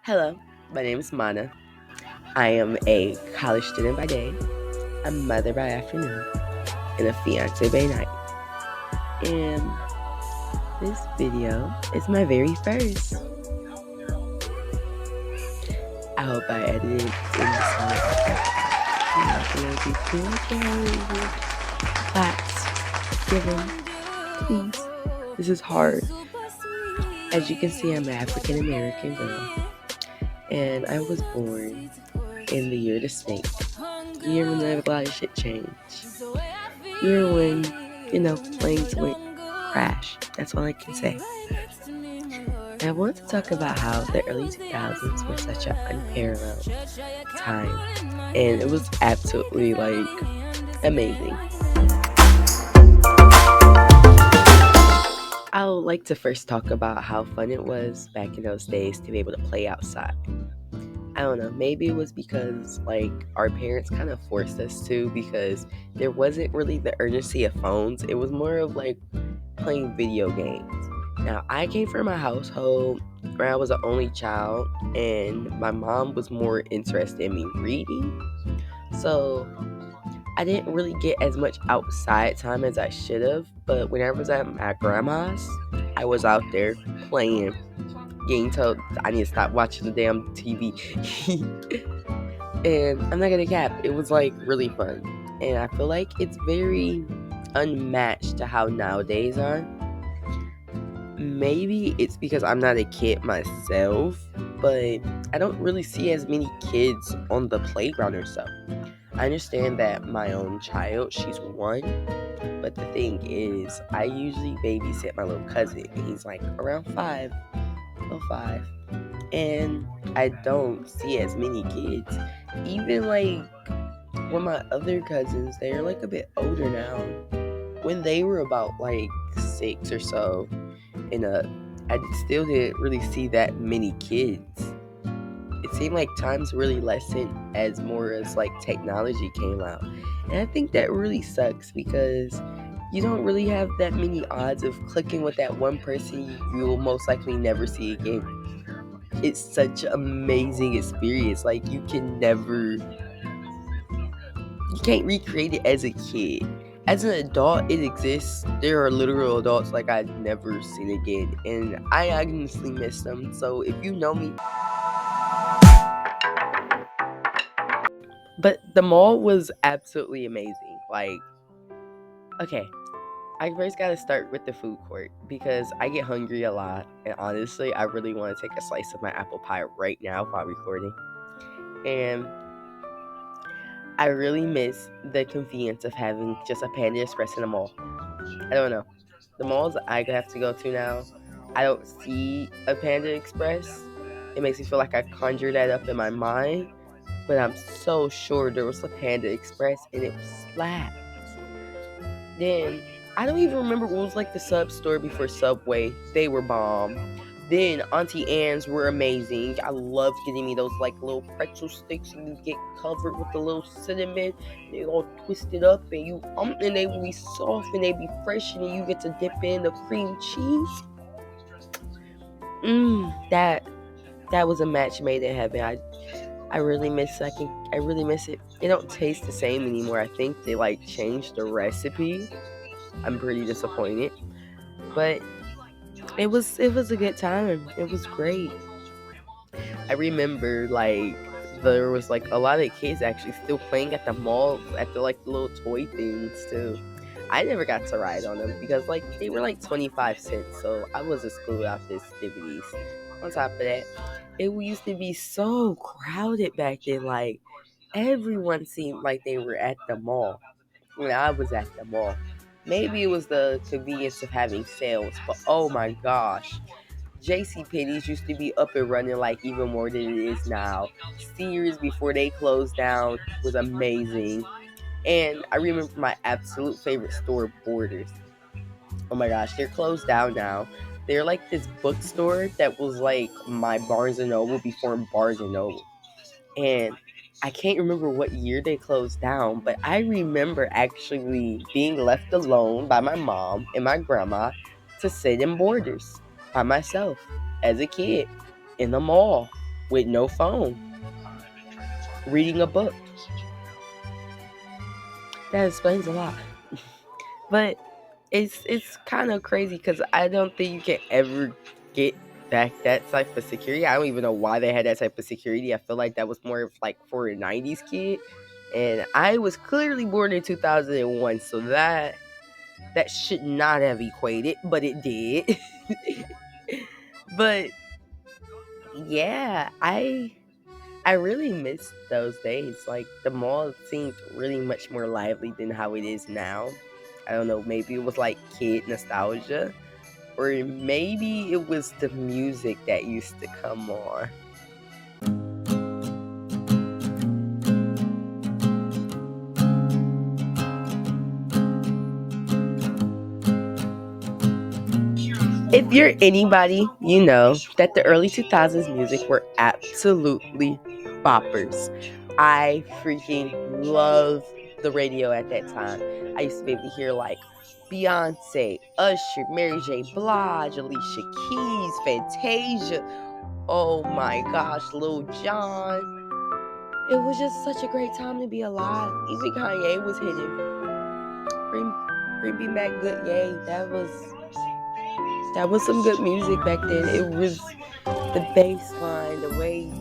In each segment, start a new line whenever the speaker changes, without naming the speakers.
Hello, my name is Mana. I am a college student by day, a mother by afternoon, and a fiance by night. And this video is my very first. I hope I edited it in the slide. I'm not gonna be too much but given, please. This is hard. As you can see, I'm an African American girl, and I was born in the year of the snake. The year when a lot of shit changed. Year when, planes went crash. That's all I can say. And I want to talk about how the early 2000s were such an unparalleled time. And it was absolutely, amazing. I would like to first talk about how fun it was back in those days to be able to play outside. I don't know, maybe it was because our parents kind of forced us to, because there wasn't really the urgency of phones. It was more of playing video games. Now, I came from a household where I was the only child, and my mom was more interested in me reading. So I didn't really get as much outside time as I should have. But when I was at my grandma's, I was out there playing, getting told I need to stop watching the damn TV. And I'm not gonna cap, it was really fun. And I feel like it's very unmatched to how nowadays are. Maybe it's because I'm not a kid myself, but I don't really see as many kids on the playground or so. I understand that my own child, she's one, but the thing is, I usually babysit my little cousin, and he's around little five, and I don't see as many kids. Even when my other cousins, they're a bit older now. When they were about 6 or so, and I still didn't really see that many kids. It seemed like times really lessened as more as technology came out, and I think that really sucks because you don't really have that many odds of clicking with that one person you will most likely never see again. It's such an amazing experience. You can't recreate it as a kid. As an adult, it exists. There are literal adults I'd never seen again, and I honestly miss them. So if you know me, but the mall was absolutely amazing. Okay, I first gotta start with the food court because I get hungry a lot, and honestly, I really want to take a slice of my apple pie right now while recording. And I really miss the convenience of having just a Panda Express in the mall. I don't know. The malls I have to go to now, I don't see a Panda Express. It makes me feel like I conjured that up in my mind, but I'm so sure there was a Panda Express and it slapped. Then I don't even remember what was the sub store before Subway. They were bomb. Then Auntie Anne's were amazing. I loved getting me those little pretzel sticks, and you get covered with the little cinnamon. They all twisted up, and and they would be soft and they be fresh, and then you get to dip in the cream cheese. That was a match made in heaven. I really miss I really miss it. It don't taste the same anymore. I think they changed the recipe. I'm pretty disappointed, but it was a good time. It was great. I remember there was a lot of kids actually still playing at the mall at the little toy things too. I never got to ride on them because they were 25 cents, so I was excluded out the festivities. On top of that, it used to be so crowded back then. Everyone seemed like they were at the mall when I was at the mall. Maybe it was the convenience of having sales, but oh my gosh. JC Penney's used to be up and running even more than it is now. Sears before they closed down was amazing. And I remember my absolute favorite store, Borders. Oh my gosh, they're closed down now. They're this bookstore that was my Barnes and Noble before Barnes and Noble. And I can't remember what year they closed down, but I remember actually being left alone by my mom and my grandma to sit in Borders by myself as a kid in the mall. with no phone, reading a book. That explains a lot. But it's kind of crazy because I don't think you can ever get back that type of security. I don't even know why they had that type of security. I feel like that was more of like for a '90s kid, and I was clearly born in 2001, so that should not have equated, but it did. But yeah, I really miss those days. Like the mall seemed really much more lively than how it is now. I don't know, maybe it was like kid nostalgia, or maybe it was the music that used to come on. If you're anybody, you know that the early 2000s music were absolutely boppers. I freaking love the radio at that time. I used to be able to hear like Beyonce, Usher, Mary J. Blige, Alicia Keys, Fantasia. Oh my gosh, Lil Jon. It was just such a great time to be alive. Even Kanye was hitting. Bring, bring me back good, yay. That was some good music back then. It was the bass line, the way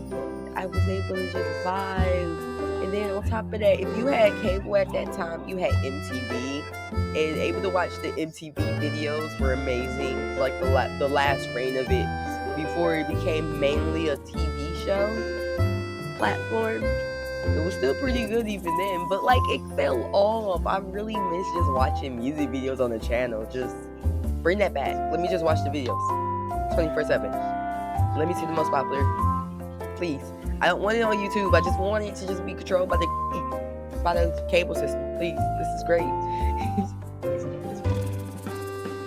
I was able to just vibe. And then on top of that, if you had cable at that time, you had MTV. And able to watch the MTV videos were amazing. Like the last reign of it before it became mainly a TV show platform. It was still pretty good even then, but like it fell off. I really miss just watching music videos on the channel. Just bring that back. Let me just watch the videos 24/7. Let me see the most popular. Please. I don't want it on YouTube. I just want it to just be controlled by the cable system. Please. This is great.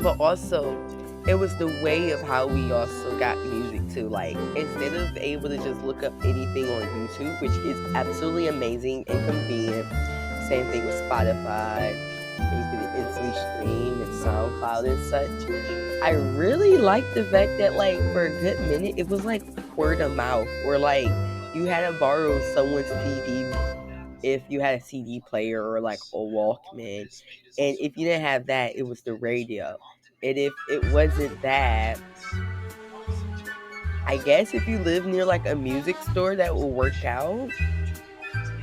But also, it was the way of how we also got music too. Like, instead of able to just look up anything on YouTube, which is absolutely amazing and convenient. Same thing with Spotify. You can instantly stream and SoundCloud and such. I really like the fact that, like, for a good minute, it was like word of mouth, or like you had to borrow someone's CD if you had a CD player or like a Walkman. And if you didn't have that, it was the radio. And if it wasn't that, I guess if you live near like a music store that will work out.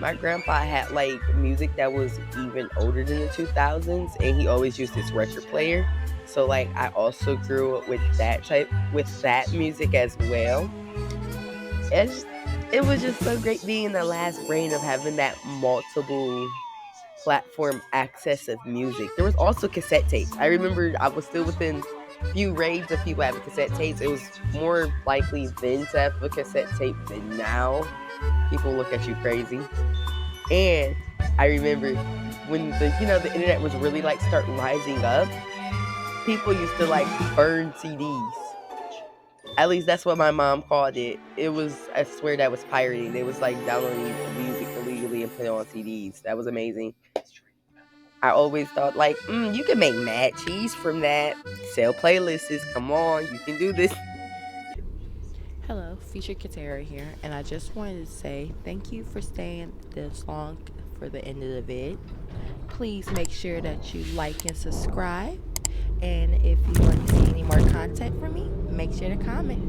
My grandpa had like music that was even older than the 2000s, and he always used his record player. So like I also grew up with that music as well. It's, it was just so great being in the last reign of having that multiple platform access of music. There was also cassette tapes. I remember I was still within few raids of people having cassette tapes. It was more likely then to have a cassette tape than now. People look at you crazy. And I remember when the internet was really like start rising up, people used to like burn CDs. At least that's what my mom called it. It was, I swear, that was pirating. They was like downloading music illegally and put it on CDs. That was amazing. I always thought like, you can make mad cheese from that. Sell playlists. Come on, you can do this.
Hello, Feature Katera here, and I just wanted to say thank you for staying this long for the end of the vid. Please make sure that you like and subscribe, and if you want to see any more content from me, make sure to comment.